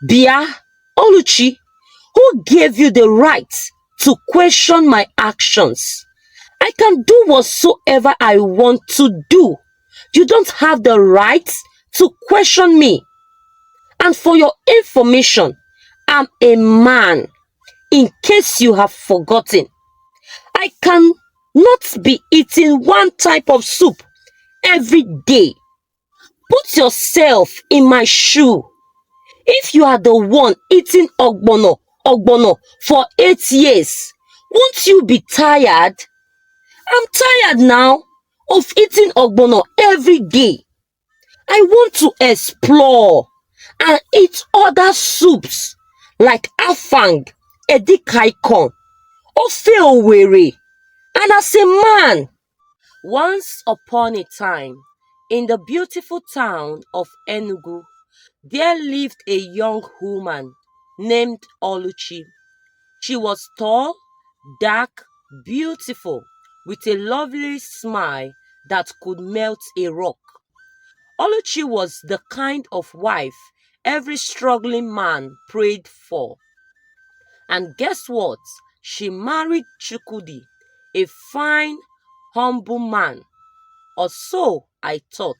Bia, Oluchi, who gave you the right to question my actions? I can do whatsoever I want to do. You don't have the right to question me. And for your information, I'm a man. In case you have forgotten, I can not be eating one type of soup every day. Put yourself in my shoe. If you are the one eating ogbono for 8 years, won't you be tired? I'm tired now of eating ogbono every day. I want to explore and eat other soups like afang, edikaikon, ofe owere. And as a man, once upon a time, in the beautiful town of Enugu, there lived a young woman named Oluchi. She was tall, dark, beautiful, with a lovely smile that could melt a rock. Oluchi was the kind of wife every struggling man prayed for. And guess what? She married Chukuri, a fine, humble man, or so I thought,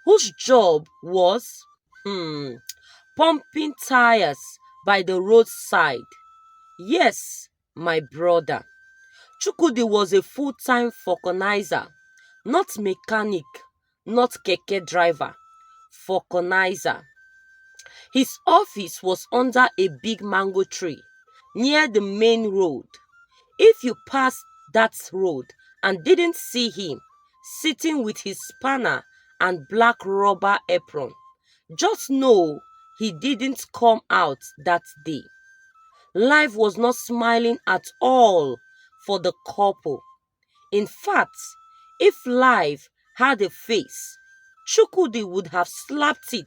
whose job was pumping tires by the roadside. Yes, my brother. Chukudi was a full-time vulcanizer, not mechanic, not keke driver, vulcanizer. His office was under a big mango tree near the main road. If you passed that road and didn't see him sitting with his spanner and black rubber apron, just know he didn't come out that day. Life was not smiling at all for the couple. In fact, if life had a face, Chukudi would have slapped it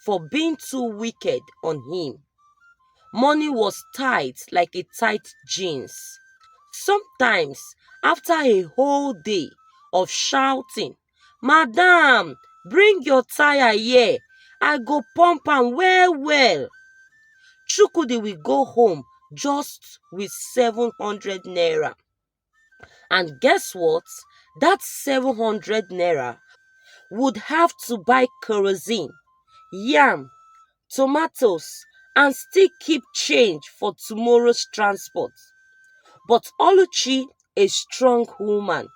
for being too wicked on him. Money was tight like a tight jeans. Sometimes, after a whole day of shouting, "Madam, bring your tire here, I go pump am well well," Chukudi will go home just with 700 naira. And guess what? That 700 naira would have to buy kerosene, yam, tomatoes, and still keep change for tomorrow's transport. But Oluchi, a strong woman,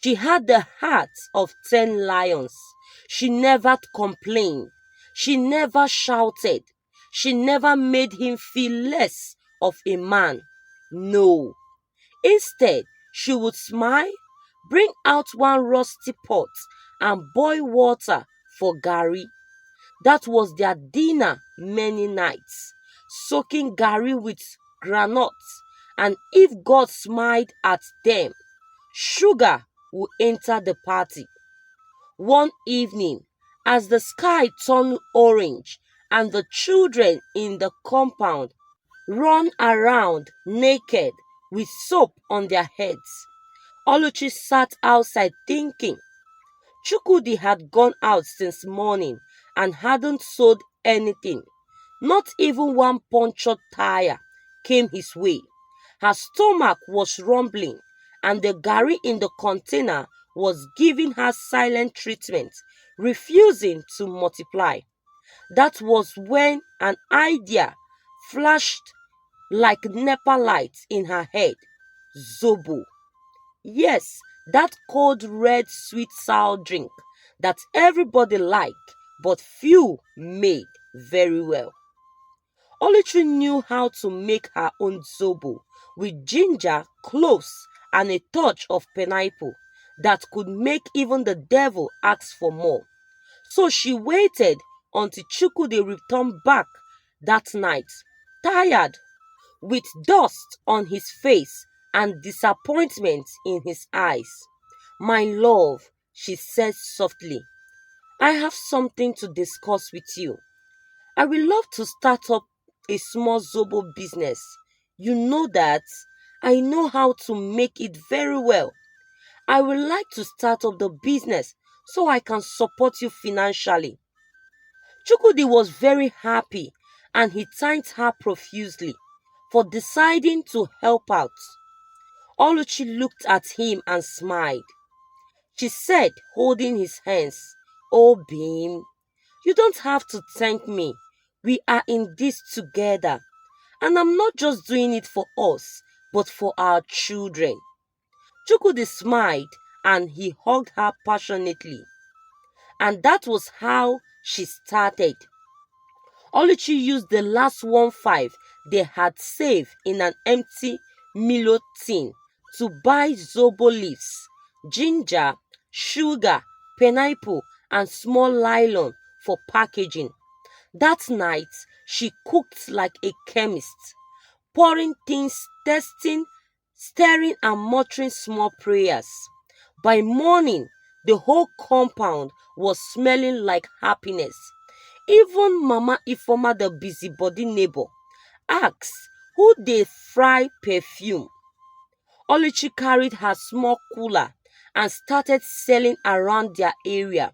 she had the heart of 10 lions. She never complained. She never shouted. She never made him feel less of a man. No. Instead, she would smile, bring out one rusty pot, and boil water for Garri. That was their dinner many nights, soaking Garri with granuts, and if God smiled at them, sugar would enter the party. One evening, as the sky turned orange and the children in the compound run around naked with soap on their heads, Oluchi sat outside thinking. Chukudi had gone out since morning and hadn't sold anything. Not even one punctured tire came his way. Her stomach was rumbling and the Garri in the container was giving her silent treatment, refusing to multiply. That was when an idea flashed like NEPA lights in her head. Zobo. Yes, that cold red sweet sour drink that everybody liked but few made very well. Oluchi knew how to make her own zobo with ginger, cloves, and a touch of pineapple that could make even the devil ask for more. So she waited until Chukwudi returned back that night, tired, with dust on his face and disappointment in his eyes. "My love," she said softly, "I have something to discuss with you. I will love to start up a small Zobo business. You know that. I know how to make it very well. I would like to start up the business so I can support you financially." Chukwudi was very happy and he thanked her profusely for deciding to help out. Oluchi looked at him and smiled. She said, holding his hands, "Oh, Beam, you don't have to thank me. We are in this together. And I'm not just doing it for us, but for our children." Chukudi smiled and he hugged her passionately. And that was how she started. Oluchi used the last 1 5 they had saved in an empty Milo tin to buy Zobo leaves, ginger, sugar, pineapple, and small nylon for packaging. That night, she cooked like a chemist, pouring things, testing, stirring, and muttering small prayers. By morning, the whole compound was smelling like happiness. Even Mama Ifoma, the busybody neighbor, asked who they fry perfume. Oluchi carried her small cooler and started selling around their area.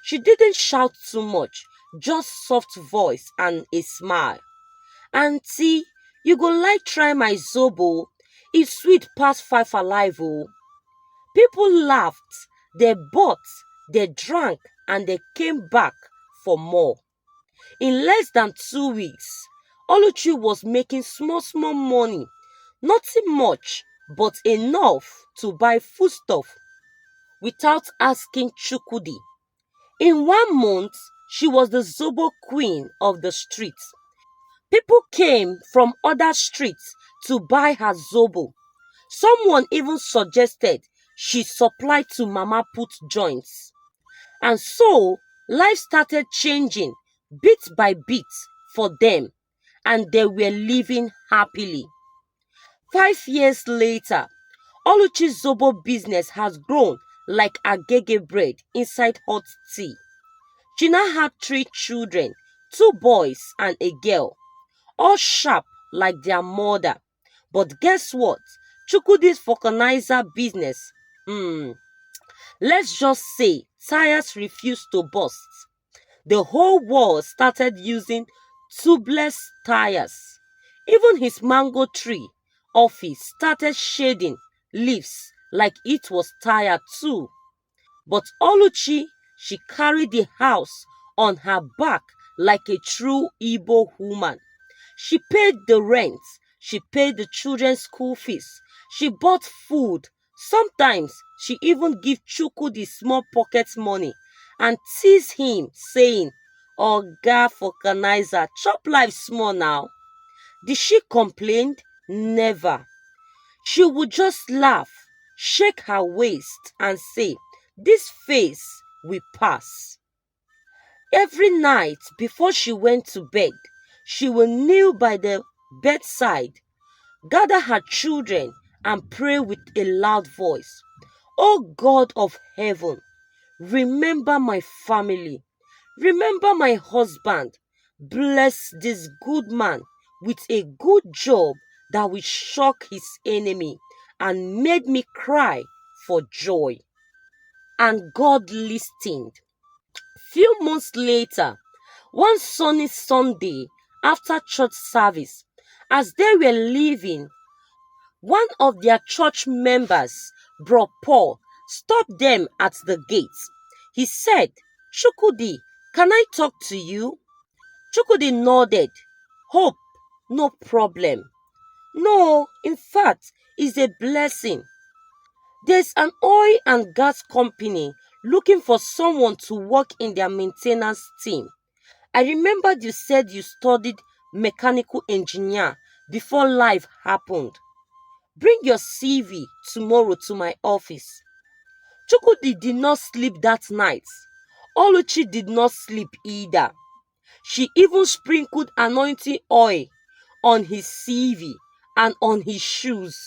She didn't shout too much, just soft voice and a smile. "Auntie, you go like try my Zobo? It's sweet past 5 alive oh." People laughed, they bought, they drank, and they came back for more. In less than 2 weeks, Oluchi was making small money. Nothing much, but enough to buy foodstuff without asking Chukudi. In 1 month, she was the Zobo queen of the street. People came from other streets to buy her Zobo. Someone even suggested she supply to Mama Put joints. And so, life started changing bit by bit for them, and they were living happily. 5 years later, Oluchi's Zobo business has grown like agege bread inside hot tea. She now had 3 children, 2 boys and a girl, all sharp like their mother. But guess what? Chukwudi's vulcanizer business, let's just say tires refused to burst. The whole world started using tubeless tires. Even his mango tree office started shedding leaves like it was tired too. But Oluchi, she carried the house on her back like a true Igbo woman. She paid the rent, she paid the children's school fees, she bought food. Sometimes she even gave Chuku the small pocket money and teased him, saying, "Oga vulcanizer, chop life small now." Did she complain? Never. She would just laugh, shake her waist, and say, "This phase will pass." Every night before she went to bed, she will kneel by the bedside, gather her children, and pray with a loud voice. "Oh God of heaven, remember my family. Remember my husband. Bless this good man with a good job that will shock his enemy," and made me cry for joy. And God listened. Few months later, one sunny Sunday after church service, as they were leaving, one of their church members, Bro Paul, stopped them at the gate. He said, "Chukudi, can I talk to you?" Chukudi nodded. "Hope, no problem." "No, in fact, it's a blessing. There's an oil and gas company looking for someone to work in their maintenance team. I remembered you said you studied mechanical engineer before life happened. Bring your CV tomorrow to my office." Chukudi did not sleep that night. Oluchi did not sleep either. She even sprinkled anointing oil on his CV and on his shoes.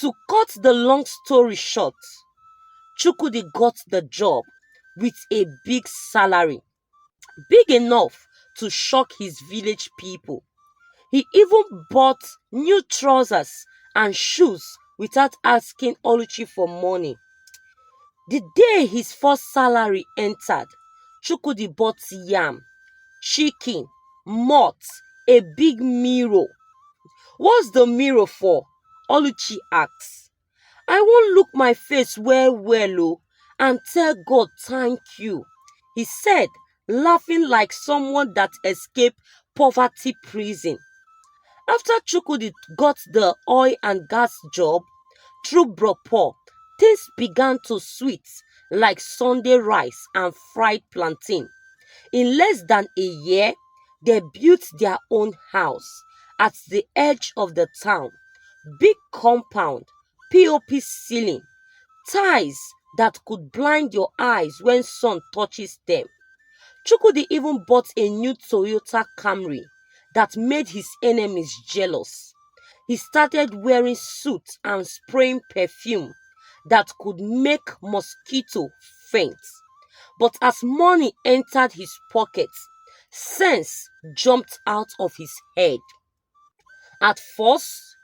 To cut the long story short, Chukudi got the job with a big salary, big enough to shock his village people. He even bought new trousers and shoes without asking Oluchi for money. The day his first salary entered, Chukudi bought yam, chicken, moths, a big mirror. What's the mirror for? Oluchi asks. I won't look my face well, and tell God thank you, he said, laughing like someone that escaped poverty prison. After Chukudi got the oil and gas job through Bro Paul, things began to sweet like Sunday rice and fried plantain. In less than a year, they built their own house at the edge of the town. Big compound, POP ceiling, ties that could blind your eyes when sun touches them. Chukudi even bought a new Toyota Camry that made his enemies jealous. He started wearing suits and spraying perfume that could make mosquito faint. But as money entered his pockets, sense jumped out of his head. At first,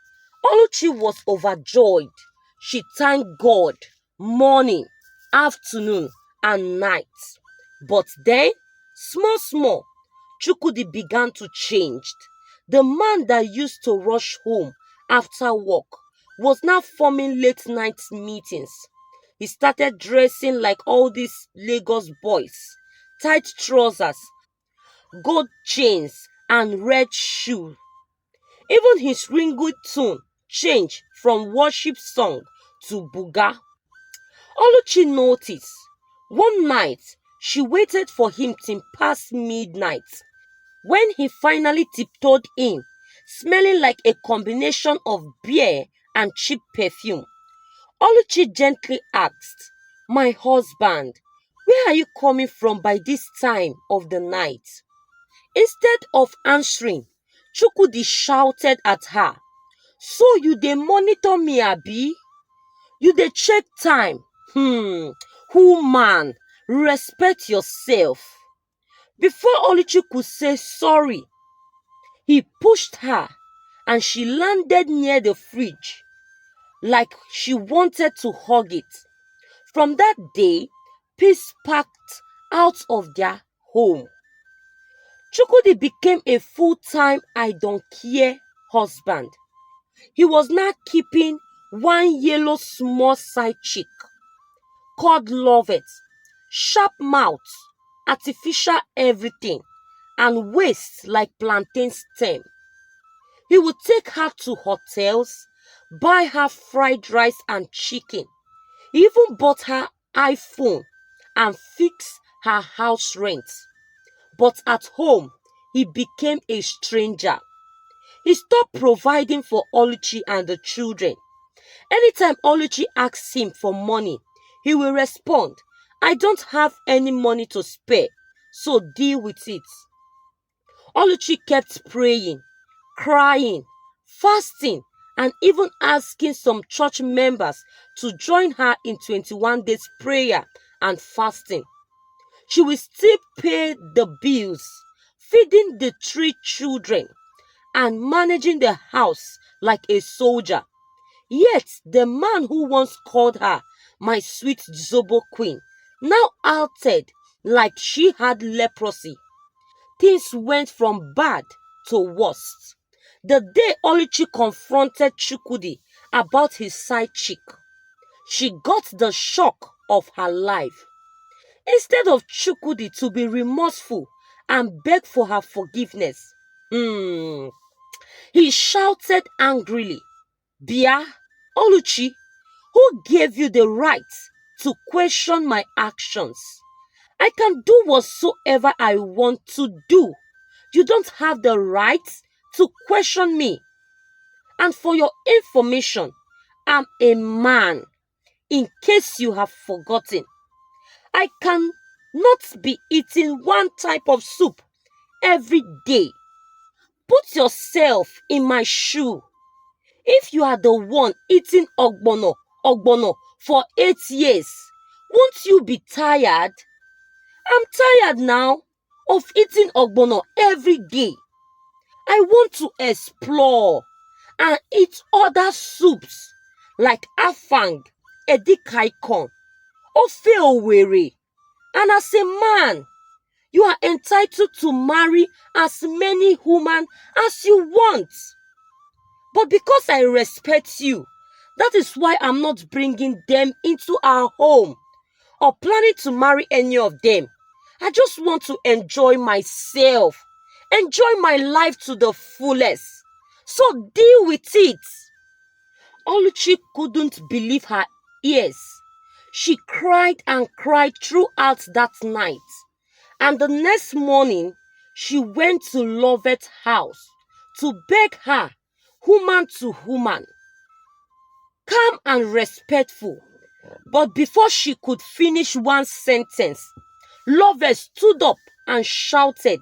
Oluchi was overjoyed. She thanked God morning, afternoon, and night. But then, small, Chukudi began to change. The man that used to rush home after work was now forming late night meetings. He started dressing like all these Lagos boys, tight trousers, gold chains, and red shoes. Even his ringtone changed from worship song to buga. Oluchi noticed. One night, she waited for him till past midnight. When he finally tiptoed in, smelling like a combination of beer and cheap perfume, Oluchi gently asked, "My husband, where are you coming from by this time of the night?" Instead of answering, Chukudi shouted at her, "So you dey monitor me, abi? You dey check time? Woman, respect yourself." Before Oluchi could say sorry, he pushed her and she landed near the fridge like she wanted to hug it. From that day, peace sparked out of their home. Chukudi became a full-time I don't care husband. He was now keeping one yellow small side chick called Lovett, sharp mouth, artificial everything, and waist like plantain stem. He would take her to hotels, buy her fried rice and chicken. He even bought her iPhone and fixed her house rent. But at home, he became a stranger. He stopped providing for Oluchi and the children. Anytime Oluchi asks him for money, he will respond, "I don't have any money to spare, so deal with it." Oluchi kept praying, crying, fasting, and even asking some church members to join her in 21 days prayer and fasting. She will still pay the bills, feeding the 3 children, and managing the house like a soldier. Yet the man who once called her my sweet Zobo queen now acted like she had leprosy. Things went from bad to worst. The day Oluchi confronted Chukudi about his side chick, she got the shock of her life. Instead of Chukudi to be remorseful and beg for her forgiveness, he shouted angrily, "Bia, Oluchi, who gave you the right to question my actions? I can do whatsoever I want to do. You don't have the right to question me. And for your information, I'm a man, in case you have forgotten. I can not be eating one type of soup every day. Put yourself in my shoe. If you are the one eating ogbono for 8 years, won't you be tired? I'm tired now of eating ogbono every day. I want to explore and eat other soups like afang, edikaikon, ofe owere. And as a man, You are entitled to marry as many women as you want. But because I respect you, that is why I'm not bringing them into our home or planning to marry any of them. I just want to enjoy myself, enjoy my life to the fullest. So deal with it. Oluchi couldn't believe her ears. She cried and cried throughout that night. And the next morning, she went to Lovet's house to beg her, woman to woman, calm and respectful. But before she could finish one sentence, Lovet stood up and shouted,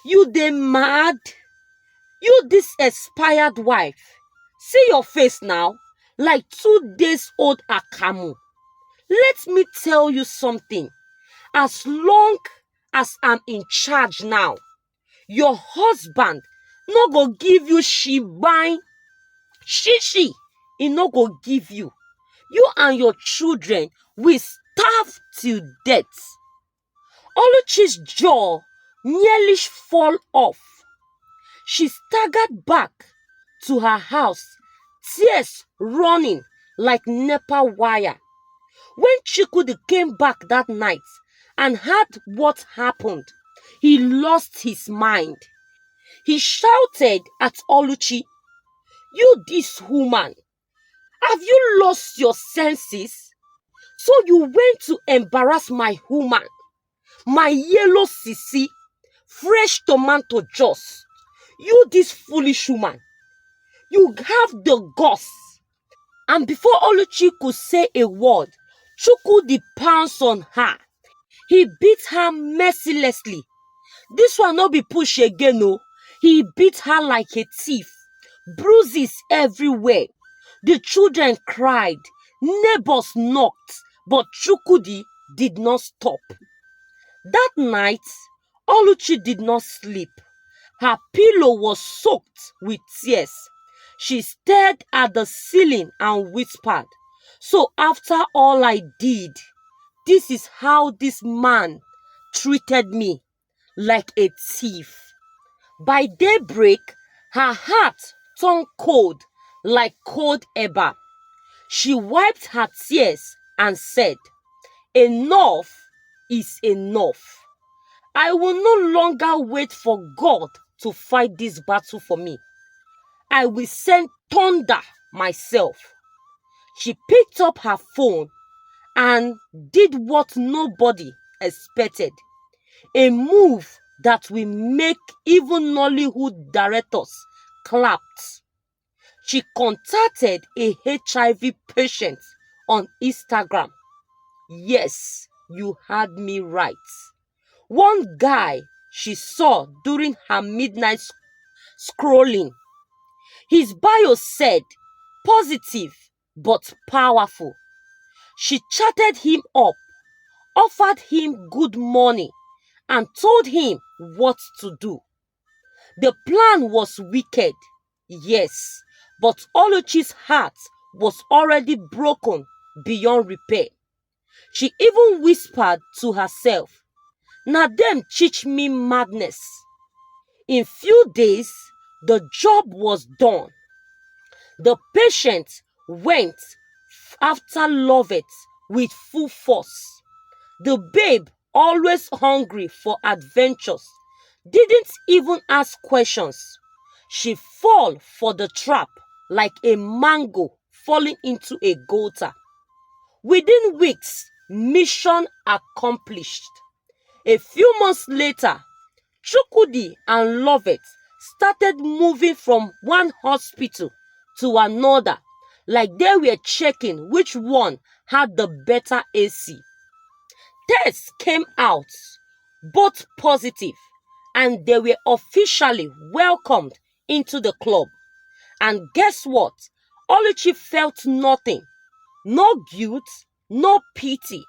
"You dey mad? You this expired wife. See your face now, like 2 days old akamu. Let me tell you something. As long as I'm in charge now, your husband no go give you shebang. Shishi, he no go give you. You and your children will starve till death." Oluchi's jaw nearly fall off. She staggered back to her house, tears running like NEPA wire. When Chukuri came back that night and heard what happened, he lost his mind. He shouted at Oluchi, "You this woman, have you lost your senses? So you went to embarrass my woman, my yellow sissy, fresh tomato juice. You this foolish woman, you have the guts." And before Oluchi could say a word, Chukudi pounced on her. He beat her mercilessly. This one no be push again, no. He beat her like a thief. Bruises everywhere. The children cried. Neighbors knocked. But Chukudi did not stop. That night, Oluchi did not sleep. Her pillow was soaked with tears. She stared at the ceiling and whispered, "So after all I did, this is how this man treated me, like a thief." By daybreak, her heart turned cold like cold eba. She wiped her tears and said, "Enough is enough. I will no longer wait for God to fight this battle for me. I will send thunder myself." She picked up her phone and did what nobody expected. A move that will make even Nollywood directors clapped. She contacted a HIV patient on Instagram. Yes, you heard me right. One guy she saw during her midnight scrolling. His bio said, "Positive but powerful." She chatted him up, offered him good money, and told him what to do. The plan was wicked, yes, but Oluchi's heart was already broken beyond repair. She even whispered to herself, "Na dem teach me madness." In few days, the job was done. The patient went after Lovett with full force. The babe, always hungry for adventures, didn't even ask questions. She fell for the trap like a mango falling into a gutter. Within weeks, mission accomplished. A few months later, Chukudi and Lovett started moving from one hospital to another, like they were checking which one had the better AC. Tests came out, both positive, and they were officially welcomed into the club. And guess what? Oluchi felt nothing. No guilt, no pity,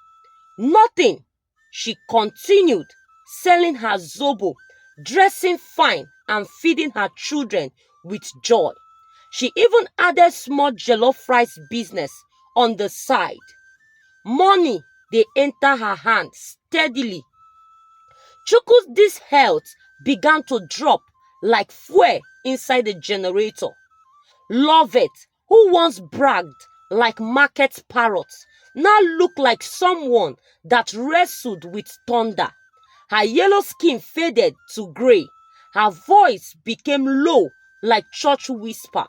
nothing. She continued selling her Zobo, dressing fine, and feeding her children with joy. She even added small jollof rice business on the side. Money they enter her hand steadily. Chukwu's health began to drop like fuel inside the generator. Lovett, who once bragged like market parrots, now looked like someone that wrestled with thunder. Her yellow skin faded to grey. Her voice became low like church whisper.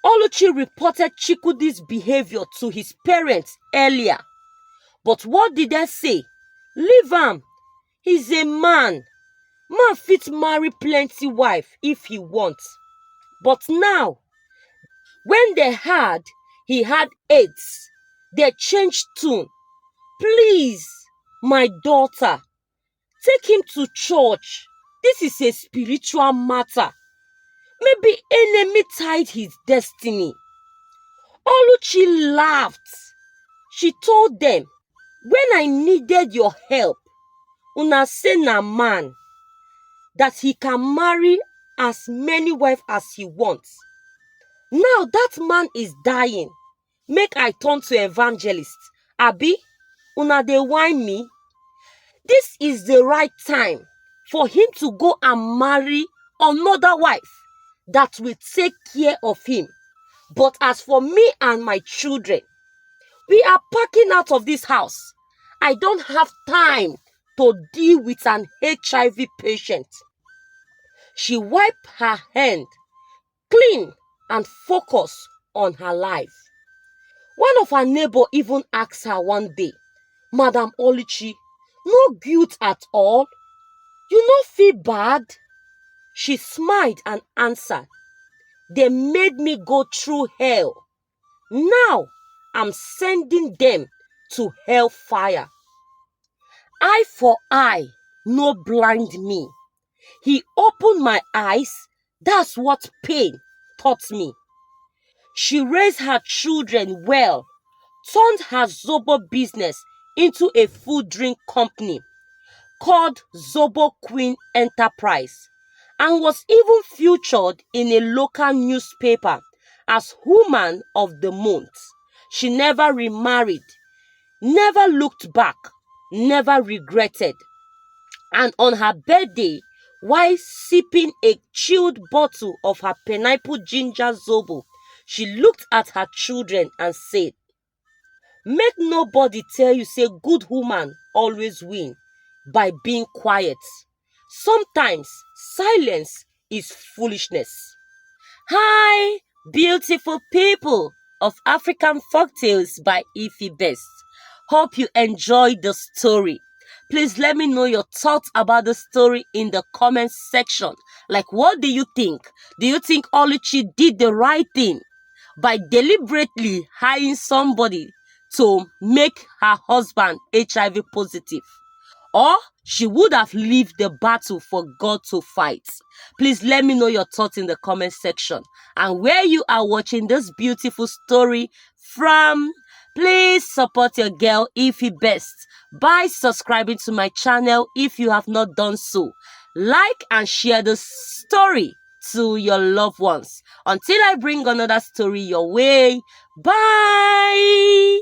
Oluchi reported Chukwu's behavior to his parents earlier. But what did they say? Leave him. He's a man. Man fit marry plenty wife if he wants. But now, when they heard he had AIDS, they changed tune. Please, my daughter, take him to church. This is a spiritual matter. Maybe enemy tied his destiny. Oluchi laughed. She told them, when I needed your help, una say na man, that he can marry as many wives as he wants. Now that man is dying. Make I turn to evangelist. Abi, una dey whine me? This is the right time for him to go and marry another wife that will take care of him. But as for me and my children, we are packing out of this house. I don't have time to deal with an HIV patient. She wiped her hand clean and focused on her life. One of her neighbors even asked her one day, Madam Oluchi, no guilt at all? You no feel bad? She smiled and answered, they made me go through hell. Now I'm sending them to hellfire. Eye for eye, no blind me. He opened my eyes. That's what pain taught me. She raised her children well, turned her Zobo business into a food drink company called Zobo Queen Enterprise, and was even featured in a local newspaper as Woman of the Month. She never remarried, never looked back, never regretted. And on her birthday, while sipping a chilled bottle of her pineapple ginger Zobo, she looked at her children and said, make nobody tell you say good woman always win by being quiet. Sometimes silence is foolishness. Hi, beautiful people of African Folktales by Ify Best. Hope you enjoyed the story. Please let me know your thoughts about the story in the comment section. Like, what do you think? Do you think Oluchi did the right thing by deliberately hiring somebody to make her husband HIV positive? Or she would have left the battle for God to fight? Please let me know your thoughts in the comment section and where you are watching this beautiful story from. Please support your girl Ify Best by subscribing to my channel if you have not done so. Like and share the story to your loved ones. Until I bring another story your way, bye!